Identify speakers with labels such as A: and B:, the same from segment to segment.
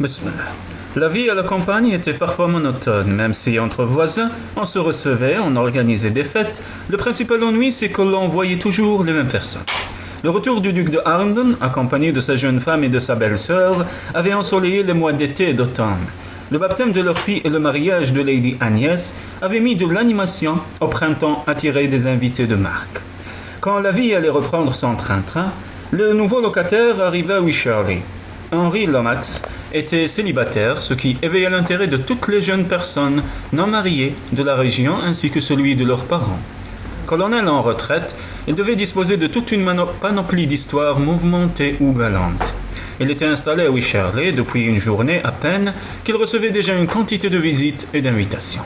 A: Bismillah. La vie à la campagne était parfois monotone, même si entre voisins, on se recevait, on organisait des fêtes. Le principal ennui, c'est que l'on voyait toujours les mêmes personnes. Le retour du duc de Arundel, accompagné de sa jeune femme et de sa belle-sœur, avait ensoleillé les mois d'été et d'automne. Le baptême de leur fille et le mariage de Lady Agnès avaient mis de l'animation au printemps attiré des invités de marque. Quand la vie allait reprendre son train-train, le nouveau locataire arriva à Wycherley. Henry Lomax était célibataire, ce qui éveillait l'intérêt de toutes les jeunes personnes non mariées de la région ainsi que celui de leurs parents. Colonel en retraite, il devait disposer de toute une panoplie d'histoires mouvementées ou galantes. Il était installé à Wycherley depuis une journée à peine qu'il recevait déjà une quantité de visites et d'invitations.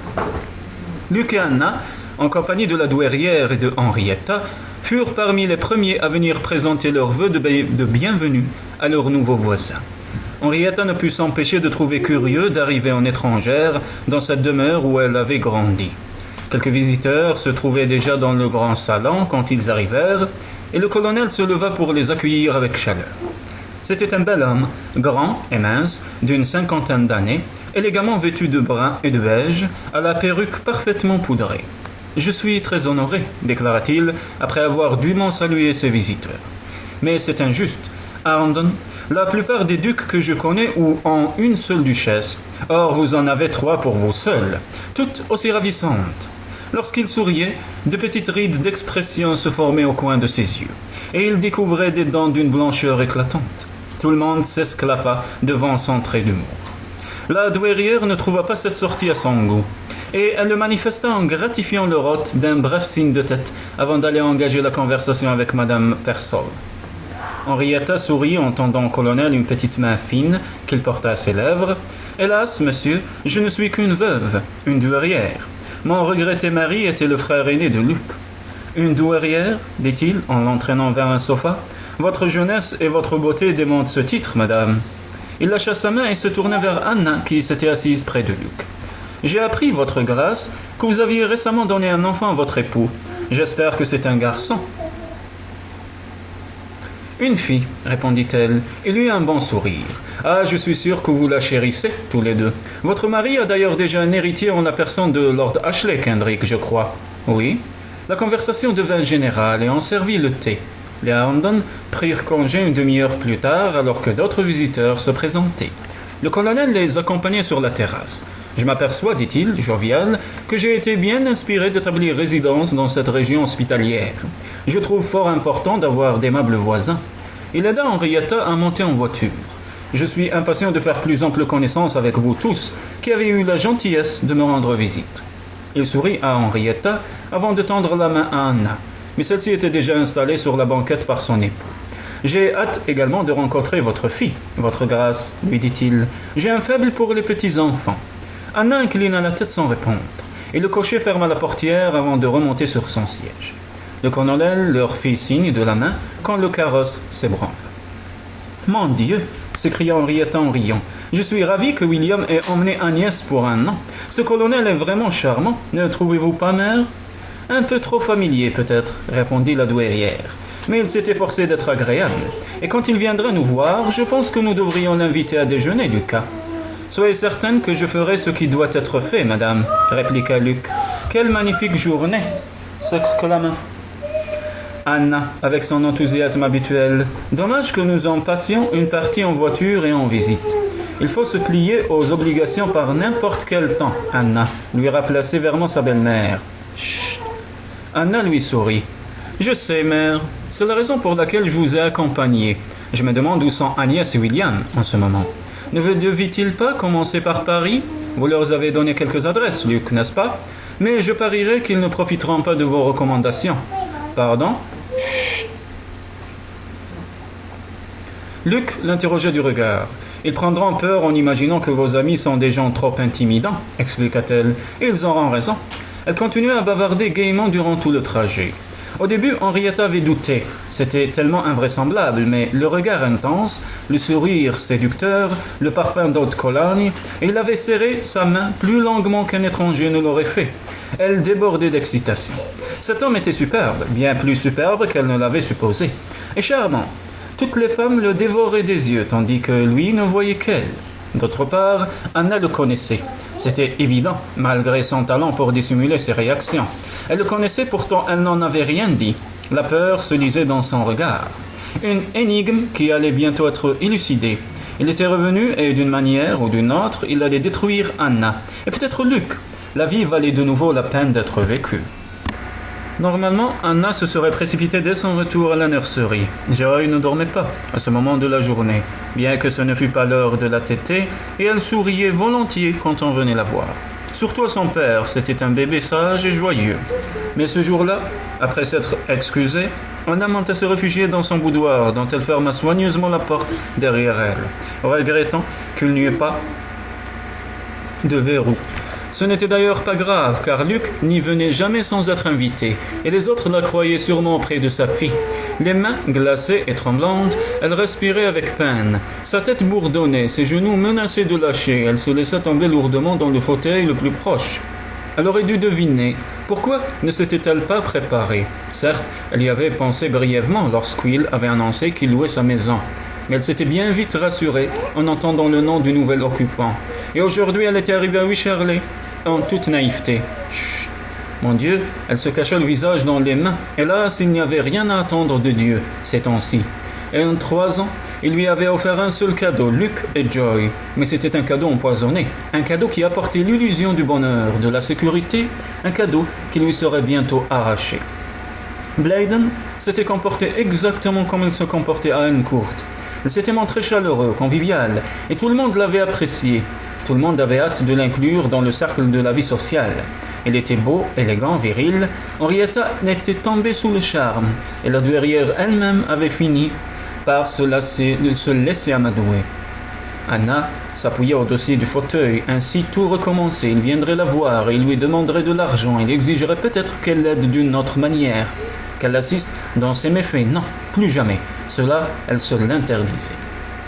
A: Luc et Anna, en compagnie de la douairière et de Henrietta, furent parmi les premiers à venir présenter leurs vœux de bienvenue à leurs nouveaux voisins. Henrietta ne put s'empêcher de trouver curieux d'arriver en étrangère dans cette demeure où elle avait grandi. Quelques visiteurs se trouvaient déjà dans le grand salon quand ils arrivèrent, et le colonel se leva pour les accueillir avec chaleur. C'était un bel homme, grand et mince, d'une 50aine d'années, élégamment vêtu de brun et de beige, à la perruque parfaitement poudrée. « Je suis très honoré, déclara-t-il, après avoir dûment salué ses visiteurs. Mais c'est injuste. Arundel, la plupart des ducs que je connais ont une seule duchesse. Or, vous en avez 3 pour vous seuls, toutes aussi ravissantes. » Lorsqu'il souriait, de petites rides d'expression se formaient au coin de ses yeux, et il découvrait des dents d'une blancheur éclatante. Tout le monde s'esclaffa devant son trait d'humour. La douairière ne trouva pas cette sortie à son goût, et elle le manifesta en gratifiant leur hôte d'un bref signe de tête avant d'aller engager la conversation avec Madame Persol. Henrietta sourit en tendant au colonel une petite main fine qu'il porta à ses lèvres. « Hélas, monsieur, je ne suis qu'une veuve, une douairière. Mon regretté mari était le frère aîné de Luc. »« Une douairière » dit-il en l'entraînant vers un sofa. « Votre jeunesse et votre beauté démentent ce titre, madame. » Il lâcha sa main et se tourna vers Anna qui s'était assise près de Luc. « J'ai appris, votre grâce, que vous aviez récemment donné un enfant à votre époux. J'espère que c'est un garçon. » « Une fille, répondit-elle. Il eut un bon sourire. Ah, je suis sûr que vous la chérissez, tous les deux. Votre mari a d'ailleurs déjà un héritier en la personne de Lord Ashley Kendrick, je crois. Oui. La conversation devint générale et on servit le thé. Les Arundel prirent congé une demi-heure plus tard alors que d'autres visiteurs se présentaient. Le colonel les accompagnait sur la terrasse. Je m'aperçois, dit-il, jovial, que j'ai été bien inspiré d'établir résidence dans cette région hospitalière. Je trouve fort important d'avoir d'aimables voisins. Il aida Henrietta à monter en voiture. Je suis impatient de faire plus ample connaissance avec vous tous, qui avez eu la gentillesse de me rendre visite. Il sourit à Henrietta avant de tendre la main à Anna, mais celle-ci était déjà installée sur la banquette par son époux. J'ai hâte également de rencontrer votre fille, votre grâce, lui dit-il. J'ai un faible pour les petits-enfants. Anna inclina la tête sans répondre, et le cocher ferma la portière avant de remonter sur son siège. Le colonel leur fit signe de la main quand le carrosse s'ébranla. « Mon Dieu !» s'écria Henrietta en riant. « Je suis ravi que William ait emmené Agnès pour un an. Ce colonel est vraiment charmant, ne trouvez-vous pas, mère ?»« Un peu trop familier, peut-être, » répondit la douairière. « Mais il s'est efforcé d'être agréable. Et quand il viendra nous voir, je pense que nous devrions l'inviter à déjeuner, Lucas. » « Soyez certaine que je ferai ce qui doit être fait, madame, » répliqua Luc. « Quelle magnifique journée !» s'exclama Anna, avec son enthousiasme habituel. « Dommage que nous en passions une partie en voiture et en visite. Il faut se plier aux obligations par n'importe quel temps, Anna, » lui rappela sévèrement sa belle-mère. « Chut !» Anna lui sourit. « Je sais, mère, c'est la raison pour laquelle je vous ai accompagné. Je me demande où sont Agnès et William en ce moment. Ne devait-il pas commencer par Paris ? Vous leur avez donné quelques adresses, Luc, n'est-ce pas ? Mais je parierais qu'ils ne profiteront pas de vos recommandations. Pardon ? Chut !» Luc l'interrogeait du regard. « Ils prendront peur en imaginant que vos amis sont des gens trop intimidants, » expliqua-t-elle, et ils auront raison. Elle continua à bavarder gaiement durant tout le trajet. Au début, Henrietta avait douté. C'était tellement invraisemblable, mais le regard intense, le sourire séducteur, le parfum d'eau de Cologne, et il avait serré sa main plus longuement qu'un étranger ne l'aurait fait. Elle débordait d'excitation. Cet homme était superbe, bien plus superbe qu'elle ne l'avait supposé, et charmant. Toutes les femmes le dévoraient des yeux, tandis que lui ne voyait qu'elle. D'autre part, Anna le connaissait. C'était évident, malgré son talent pour dissimuler ses réactions. Elle le connaissait, pourtant elle n'en avait rien dit. La peur se lisait dans son regard. Une énigme qui allait bientôt être élucidée. Il était revenu et d'une manière ou d'une autre, il allait détruire Anna. Et peut-être Luc. La vie valait de nouveau la peine d'être vécue. Normalement, Anna se serait précipitée dès son retour à la nurserie. Joy ne dormait pas à ce moment de la journée, bien que ce ne fût pas l'heure de la tétée, et elle souriait volontiers quand on venait la voir. Surtout à son père, c'était un bébé sage et joyeux. Mais ce jour-là, après s'être excusée, Anna monta se réfugier dans son boudoir, dont elle ferma soigneusement la porte derrière elle, regrettant qu'il n'y ait pas de verrou. Ce n'était d'ailleurs pas grave, car Luc n'y venait jamais sans être invité, et les autres la croyaient sûrement près de sa fille. Les mains glacées et tremblantes, elle respirait avec peine. Sa tête bourdonnait, ses genoux menaçaient de lâcher, elle se laissa tomber lourdement dans le fauteuil le plus proche. Elle aurait dû deviner. Pourquoi ne s'était-elle pas préparée? Certes, elle y avait pensé brièvement lorsqu'Will avait annoncé qu'il louait sa maison. Mais elle s'était bien vite rassurée en entendant le nom du nouvel occupant. Et aujourd'hui, elle était arrivée à Wycherley, en toute naïveté. Chut! Mon Dieu, elle se cacha le visage dans les mains. Hélas, il n'y avait rien à attendre de Dieu ces temps-ci. Et en 3 ans, il lui avait offert un seul cadeau, Luc et Joy. Mais c'était un cadeau empoisonné, un cadeau qui apportait l'illusion du bonheur, de la sécurité, un cadeau qui lui serait bientôt arraché. Bladen s'était comporté exactement comme il se comportait à Hencourt. Il s'était montré chaleureux, convivial, et tout le monde l'avait apprécié. Tout le monde avait hâte de l'inclure dans le cercle de la vie sociale. Il était beau, élégant, viril. Henrietta n'était tombée sous le charme, et la douairière elle-même avait fini par se laisser amadouer. Anna s'appuyait au dossier du fauteuil, ainsi tout recommençait. Il viendrait la voir, et il lui demanderait de l'argent. Il exigerait peut-être qu'elle l'aide d'une autre manière, qu'elle l'assiste dans ses méfaits. Non, plus jamais. Cela, elle se l'interdisait.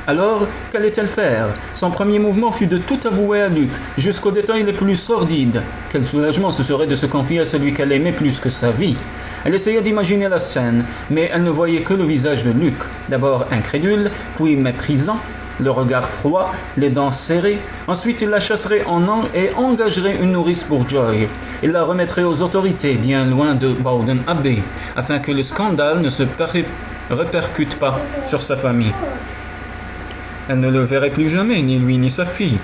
A: Alors, qu'allait-elle faire? Son premier mouvement fut de tout avouer à Luc, jusqu'aux détails les plus sordides. Quel soulagement ce serait de se confier à celui qu'elle aimait plus que sa vie. Elle essaya d'imaginer la scène, mais elle ne voyait que le visage de Luc, d'abord incrédule, puis méprisant, le regard froid, les dents serrées. Ensuite, il la chasserait en angle et engagerait une nourrice pour Joy. Il la remettrait aux autorités, bien loin de Bowden Abbey, afin que le scandale ne se répercute pas sur sa famille. Elle ne le verrait plus jamais, ni lui ni sa fille.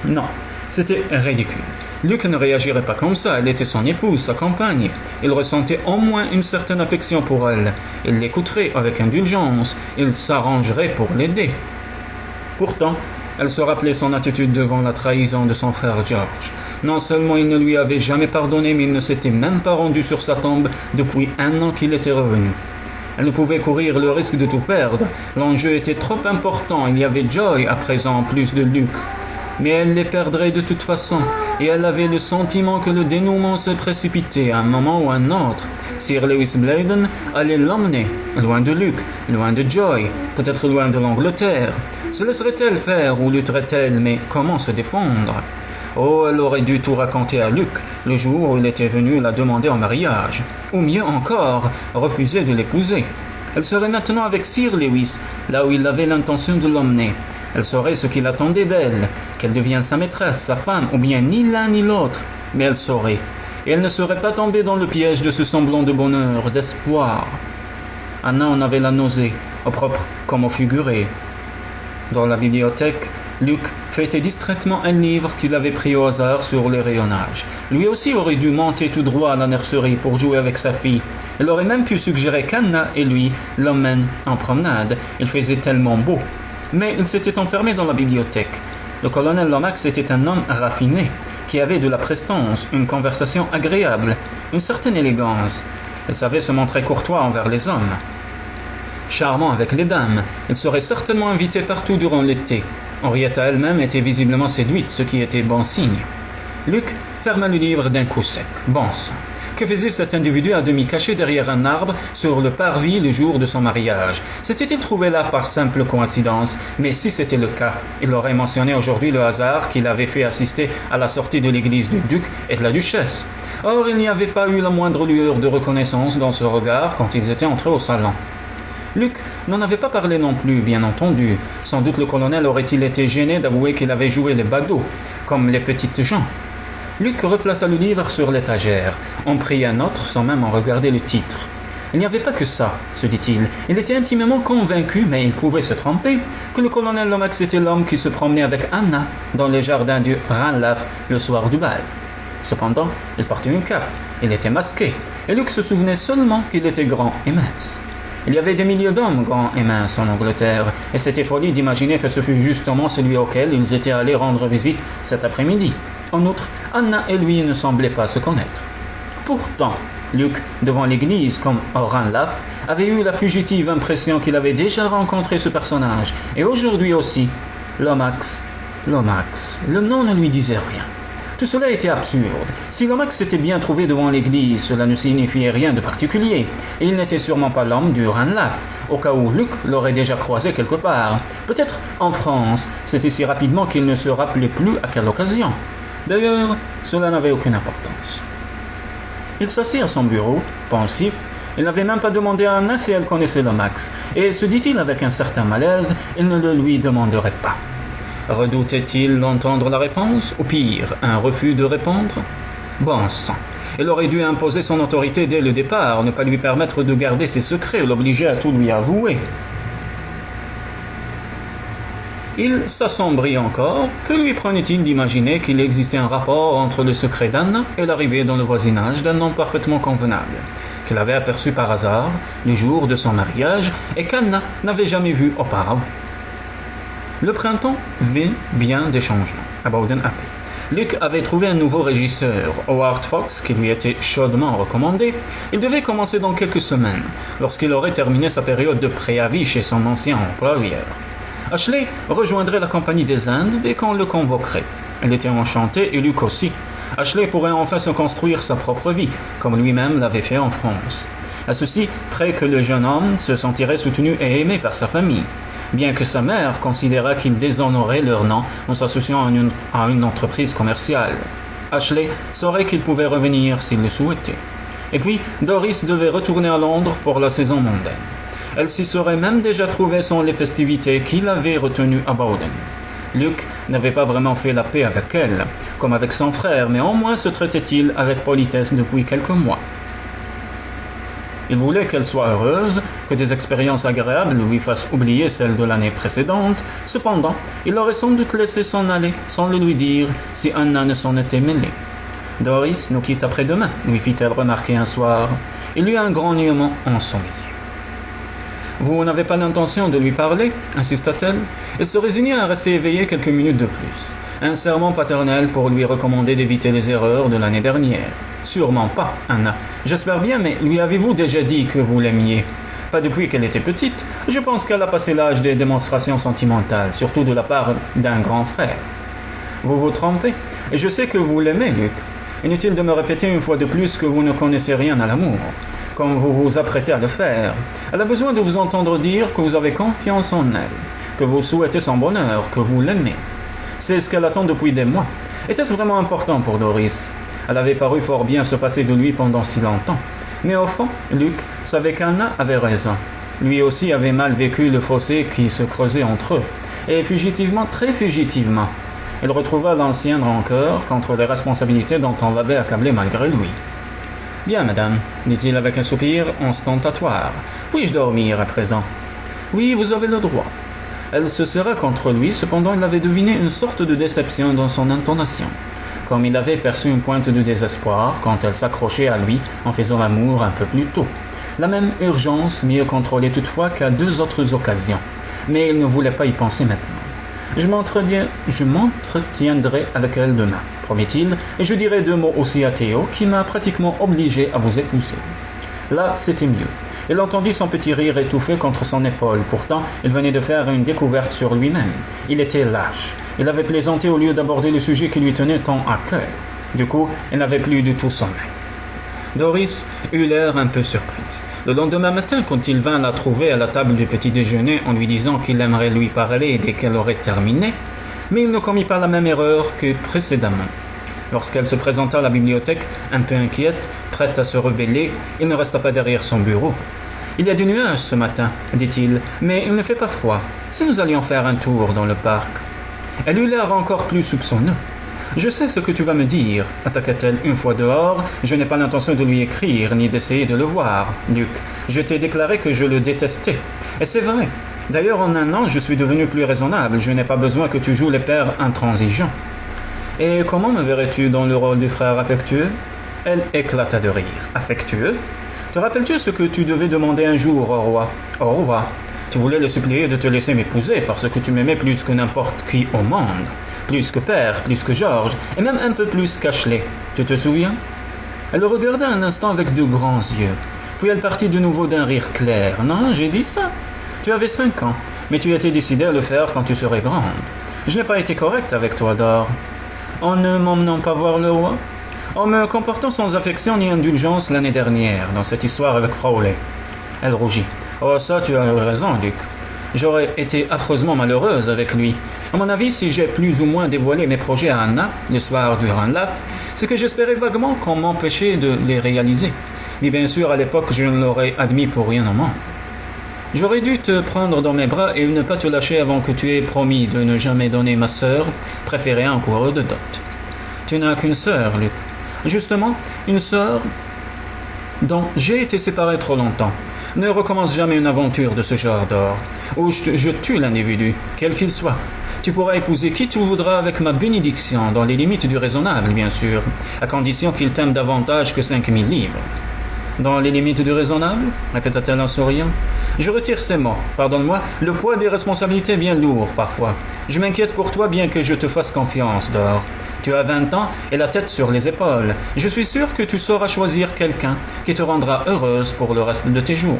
A: Non, c'était ridicule. Luc ne réagirait pas comme ça, elle était son épouse, sa compagne. Il ressentait au moins une certaine affection pour elle. Il l'écouterait avec indulgence, il s'arrangerait pour l'aider. Pourtant, elle se rappelait son attitude devant la trahison de son frère George. Non seulement il ne lui avait jamais pardonné, mais il ne s'était même pas rendu sur sa tombe depuis 1 an qu'il était revenu. Elle ne pouvait courir le risque de tout perdre. L'enjeu était trop important. Il y avait Joy à présent en plus de Luc. Mais elle les perdrait de toute façon. Et elle avait le sentiment que le dénouement se précipitait à un moment ou à un autre. Sir Lewis Bladen allait l'emmener, loin de Luc, loin de Joy, peut-être loin de l'Angleterre. Se laisserait-elle faire ou lutterait-elle? Mais comment se défendre? Oh, elle aurait dû tout raconter à Luc, le jour où il était venu la demander en mariage. Ou mieux encore, refuser de l'épouser. Elle serait maintenant avec Sir Lewis, là où il avait l'intention de l'emmener. Elle saurait ce qu'il attendait d'elle, qu'elle devienne sa maîtresse, sa femme, ou bien ni l'un ni l'autre. Mais elle saurait. Et elle ne serait pas tombée dans le piège de ce semblant de bonheur, d'espoir. Anna en avait la nausée, au propre comme au figuré. Dans la bibliothèque, Luc feuilletait distraitement un livre qu'il avait pris au hasard sur les rayonnages. Lui aussi aurait dû monter tout droit à la nurserie pour jouer avec sa fille. Il aurait même pu suggérer qu'Anna et lui l'emmènent en promenade. Il faisait tellement beau. Mais il s'était enfermé dans la bibliothèque. Le colonel Lomax était un homme raffiné, qui avait de la prestance, une conversation agréable, une certaine élégance. Il savait se montrer courtois envers les hommes. Charmant avec les dames, il serait certainement invité partout durant l'été. Henrietta elle-même était visiblement séduite, ce qui était bon signe. Luc ferma le livre d'un coup sec. Bon sang. Que faisait cet individu à demi caché derrière un arbre sur le parvis le jour de son mariage? S'était-il trouvé là par simple coïncidence? Mais si c'était le cas, il aurait mentionné aujourd'hui le hasard qui l'avait fait assister à la sortie de l'église du duc et de la duchesse. Or, il n'y avait pas eu la moindre lueur de reconnaissance dans ce regard quand ils étaient entrés au salon. Luc n'en avait pas parlé non plus, bien entendu. Sans doute le colonel aurait-il été gêné d'avouer qu'il avait joué les badauds, comme les petites gens. Luc replaça le livre sur l'étagère, en prit un autre sans même en regarder le titre. Il n'y avait pas que ça, se dit-il. Il était intimement convaincu, mais il pouvait se tromper, que le colonel Lomax était l'homme qui se promenait avec Anna dans les jardins du Ranelagh le soir du bal. Cependant, il portait une cape, il était masqué, et Luc se souvenait seulement qu'il était grand et mince. Il y avait des milliers d'hommes grands et minces en Angleterre, et c'était folie d'imaginer que ce fût justement celui auquel ils étaient allés rendre visite cet après-midi. En outre, Anna et lui ne semblaient pas se connaître. Pourtant, Luc, devant l'église comme au Ranelagh, avait eu la fugitive impression qu'il avait déjà rencontré ce personnage, et aujourd'hui aussi, Lomax, le nom ne lui disait rien. Tout cela était absurde. Si Lomax s'était bien trouvé devant l'église, cela ne signifiait rien de particulier, et il n'était sûrement pas l'homme du Ranelagh, au cas où Luc l'aurait déjà croisé quelque part. Peut-être en France, c'était si rapidement qu'il ne se rappelait plus à quelle occasion. D'ailleurs, cela n'avait aucune importance. Il s'assit à son bureau, pensif. Il n'avait même pas demandé à Anna si elle connaissait Lomax, et se dit-il avec un certain malaise, il ne le lui demanderait pas. Redoutait-il d'entendre la réponse, ou pire, un refus de répondre? Bon sang, il aurait dû imposer son autorité dès le départ, ne pas lui permettre de garder ses secrets, l'obliger à tout lui avouer. Il s'assombrit encore. Que lui prenait-il d'imaginer qu'il existait un rapport entre le secret d'Anna et l'arrivée dans le voisinage d'un homme parfaitement convenable, qu'il avait aperçu par hasard le jour de son mariage et qu'Anna n'avait jamais vu auparavant. Le printemps vit bien des changements à Bowden Abbey. Luc avait trouvé un nouveau régisseur, Howard Fox, qui lui était chaudement recommandé. Il devait commencer dans quelques semaines, lorsqu'il aurait terminé sa période de préavis chez son ancien employeur. Ashley rejoindrait la Compagnie des Indes dès qu'on le convoquerait. Elle était enchantée et Luc aussi. Ashley pourrait enfin se construire sa propre vie, comme lui-même l'avait fait en France. À ceci près que le jeune homme se sentirait soutenu et aimé par sa famille, bien que sa mère considérât qu'il déshonorait leur nom en s'associant à une entreprise commerciale. Ashley saurait qu'il pouvait revenir s'il le souhaitait. Et puis, Doris devait retourner à Londres pour la saison mondaine. Elle s'y serait même déjà trouvée sans les festivités qu'il avait retenues à Bowden. Luc n'avait pas vraiment fait la paix avec elle, comme avec son frère, mais au moins se traitait-il avec politesse depuis quelques mois. Il voulait qu'elle soit heureuse, que des expériences agréables lui fassent oublier celles de l'année précédente. Cependant, il l'aurait sans doute laissé s'en aller, sans le lui dire, si Anna ne s'en était mêlée. « Doris nous quitte après-demain », lui fit-elle remarquer un soir. Il eut un grognement en son lit. « Vous n'avez pas l'intention de lui parler ?» insista-t-elle. Il se résignait à rester éveillé quelques minutes de plus. Un serment paternel pour lui recommander d'éviter les erreurs de l'année dernière. « Sûrement pas, Anna. J'espère bien, mais lui avez-vous déjà dit que vous l'aimiez ? Pas depuis qu'elle était petite. Je pense qu'elle a passé l'âge des démonstrations sentimentales, surtout de la part d'un grand frère. Vous vous trompez. Et je sais que vous l'aimez, Luc. Inutile de me répéter une fois de plus que vous ne connaissez rien à l'amour, comme vous vous apprêtez à le faire. Elle a besoin de vous entendre dire que vous avez confiance en elle, que vous souhaitez son bonheur, que vous l'aimez. C'est ce qu'elle attend depuis des mois. Était-ce vraiment important pour Doris ? Elle avait paru fort bien se passer de lui pendant si longtemps. Mais au fond, Luc savait qu'Anna avait raison. Lui aussi avait mal vécu le fossé qui se creusait entre eux. Et fugitivement, très fugitivement, il retrouva l'ancienne rancœur contre les responsabilités dont on l'avait accablé malgré lui. « Bien, madame, dit-il avec un soupir ostentatoire. Puis-je dormir à présent ? » « Oui, vous avez le droit. » Elle se serra contre lui, cependant il avait deviné une sorte de déception dans son intonation, comme il avait perçu une pointe de désespoir quand elle s'accrochait à lui en faisant l'amour un peu plus tôt. La même urgence, mieux contrôlée toutefois qu'à deux autres occasions. Mais il ne voulait pas y penser maintenant. « Je m'entretiendrai avec elle demain, promet-il, et je dirai deux mots aussi à Théo, qui m'a pratiquement obligé à vous épouser. » Là, c'était mieux. Il entendit son petit rire étouffé contre son épaule. Pourtant, il venait de faire une découverte sur lui-même. Il était lâche. Il avait plaisanté au lieu d'aborder le sujet qui lui tenait tant à cœur. Du coup, il n'avait plus du tout sommeil. Doris eut l'air un peu surprise. Le lendemain matin, quand il vint la trouver à la table du petit déjeuner en lui disant qu'il aimerait lui parler dès qu'elle aurait terminé, mais il ne commit pas la même erreur que précédemment. Lorsqu'elle se présenta à la bibliothèque, un peu inquiète, prête à se rebeller, il ne resta pas derrière son bureau. Il y a des nuages ce matin, dit-il, mais il ne fait pas froid. Si nous allions faire un tour dans le parc. Elle eut l'air encore plus soupçonneux. Je sais ce que tu vas me dire, attaqua-t-elle une fois dehors. Je n'ai pas l'intention de lui écrire, ni d'essayer de le voir, Luc. Je t'ai déclaré que je le détestais. Et c'est vrai. D'ailleurs, en un an, je suis devenu plus raisonnable. Je n'ai pas besoin que tu joues les pères intransigeants. Et comment me verrais-tu dans le rôle du frère affectueux? Elle éclata de rire. Affectueux? Te rappelles-tu ce que tu devais demander un jour au roi? Au roi. Tu voulais le supplier de te laisser m'épouser parce que tu m'aimais plus que n'importe qui au monde. Plus que père, plus que Georges, et même un peu plus qu'Ashley. Tu te souviens? Elle le regarda un instant avec de grands yeux. Puis elle partit de nouveau d'un rire clair. Non, j'ai dit ça. Tu avais 5 ans, mais tu étais décidé à le faire quand tu serais grande. Je n'ai pas été correct avec toi, Dor. En ne m'emmenant pas voir le roi? En me comportant sans affection ni indulgence l'année dernière, dans cette histoire avec Crowley. Elle rougit. Oh, ça, tu as raison, Luc. J'aurais été affreusement malheureuse avec lui. À mon avis, si j'ai plus ou moins dévoilé mes projets à Anna, le soir du Ranelagh, c'est que j'espérais vaguement qu'on m'empêchait de les réaliser. Mais bien sûr, à l'époque, je ne l'aurais admis pour rien au monde. J'aurais dû te prendre dans mes bras et ne pas te lâcher avant que tu aies promis de ne jamais donner ma sœur préférée à un coureur de dot. Tu n'as qu'une sœur, Luc. Justement, une sœur dont j'ai été séparé trop longtemps. Ne recommence jamais une aventure de ce genre, Dor, où je tue l'individu, quel qu'il soit. Tu pourras épouser qui tu voudras avec ma bénédiction, dans les limites du raisonnable, bien sûr, à condition qu'il t'aime davantage que 5000 livres. Dans les limites du raisonnable? Répéta-t-elle en souriant. Je retire ces mots. Pardonne-moi, le poids des responsabilités est bien lourd parfois. Je m'inquiète pour toi bien que je te fasse confiance, Dor. Tu as 20 ans et la tête sur les épaules. Je suis sûr que tu sauras choisir quelqu'un qui te rendra heureuse pour le reste de tes jours.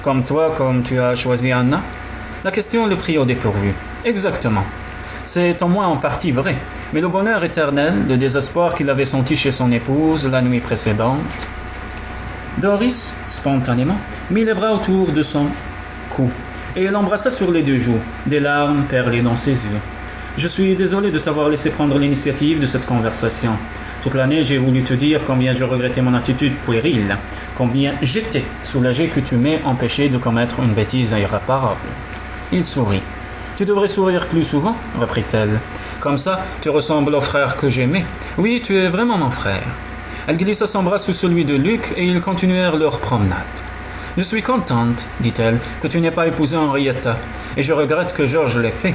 A: Comme toi, comme tu as choisi Anna? La question le prit au dépourvu. Exactement. C'est au moins en partie vrai. Mais le bonheur éternel, le désespoir qu'il avait senti chez son épouse la nuit précédente... Doris, spontanément, mit les bras autour de son cou et l'embrassa sur les 2 joues, des larmes perlaient dans ses yeux. Je suis désolé de t'avoir laissé prendre l'initiative de cette conversation. Toute l'année, j'ai voulu te dire combien je regrettais mon attitude puérile, combien j'étais soulagé que tu m'aies empêché de commettre une bêtise irréparable. Il sourit. Tu devrais sourire plus souvent, reprit-elle. Comme ça, tu ressembles au frère que j'aimais. Oui, tu es vraiment mon frère. Elle glissa son bras sous celui de Luc et ils continuèrent leur promenade. « Je suis contente, dit-elle, que tu n'aies pas épousé Henrietta, et je regrette que Georges l'ait fait. »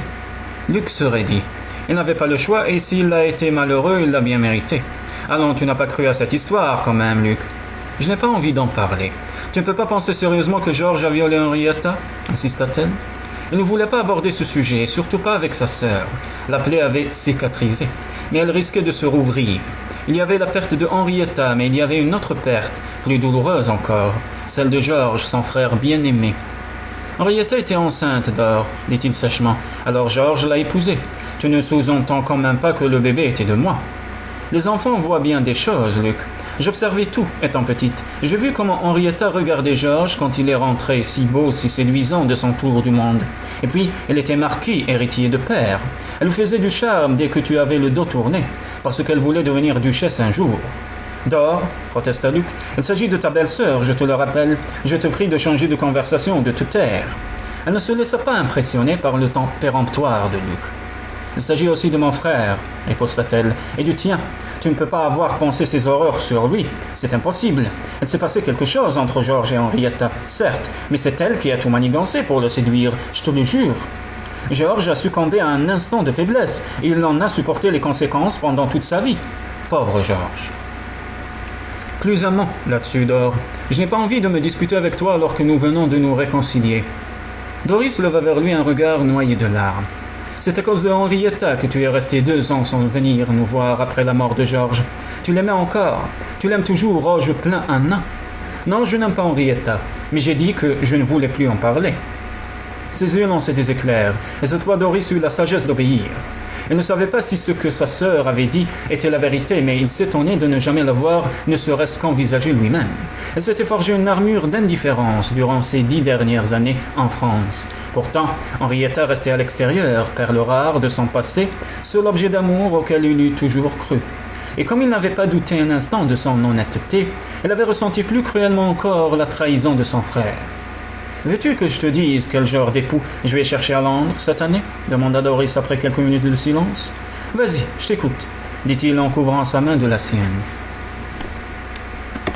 A: Luc se raidit. Il n'avait pas le choix, et s'il a été malheureux, il l'a bien mérité. « Allons, tu n'as pas cru à cette histoire, quand même, Luc. »« Je n'ai pas envie d'en parler. Tu ne peux pas penser sérieusement que Georges a violé Henrietta ?» insista-t-elle. Il ne voulait pas aborder ce sujet, et surtout pas avec sa sœur. La plaie avait cicatrisé, mais elle risquait de se rouvrir. Il y avait la perte de Henrietta, mais il y avait une autre perte, plus douloureuse encore, celle de Georges, son frère bien-aimé. Henrietta était enceinte, Dor, dit-il sèchement. Alors Georges l'a épousée. Tu ne sous-entends quand même pas que le bébé était de moi. Les enfants voient bien des choses, Luc. J'observais tout, étant petite. J'ai vu comment Henrietta regardait Georges quand il est rentré, si beau, si séduisant de son tour du monde. Et puis, elle était marquis, héritier de père. Elle faisait du charme dès que tu avais le dos tourné, parce qu'elle voulait devenir duchesse un jour. Dor, protesta Luc, il s'agit de ta belle-sœur, je te le rappelle. Je te prie de changer de conversation, de te taire. Elle ne se laissa pas impressionner par le ton péremptoire de Luc. Il s'agit aussi de mon frère, riposta-t-elle, et du tien. Tu ne peux pas avoir pensé ces horreurs sur lui. C'est impossible. Il s'est passé quelque chose entre Georges et Henrietta, certes, mais c'est elle qui a tout manigancé pour le séduire, je te le jure. Georges a succombé à un instant de faiblesse, et il en a supporté les conséquences pendant toute sa vie. Pauvre Georges. Plus un mot là-dessus, Dor. Je n'ai pas envie de me disputer avec toi alors que nous venons de nous réconcilier. Doris leva vers lui un regard noyé de larmes. C'est à cause de Henrietta que tu es resté 2 ans sans venir nous voir après la mort de Georges. Tu l'aimais encore. Tu l'aimes toujours, oh, je plains Anna. Non, je n'aime pas Henrietta, mais j'ai dit que je ne voulais plus en parler. Ses yeux lançaient des éclairs, et cette fois Doris eut la sagesse d'obéir. Il ne savait pas si ce que sa sœur avait dit était la vérité, mais il s'étonnait de ne jamais la voir, ne serait-ce qu'envisager lui-même. Elle s'était forgé une armure d'indifférence durant ces 10 dernières années en France. Pourtant, Henrietta restait à l'extérieur, perle rare de son passé, seul objet d'amour auquel il eût toujours cru. Et comme il n'avait pas douté un instant de son honnêteté, elle avait ressenti plus cruellement encore la trahison de son frère. Veux-tu que je te dise quel genre d'époux je vais chercher à Londres cette année demanda Doris après quelques minutes de silence. Vas-y, je t'écoute, dit-il en couvrant sa main de la sienne.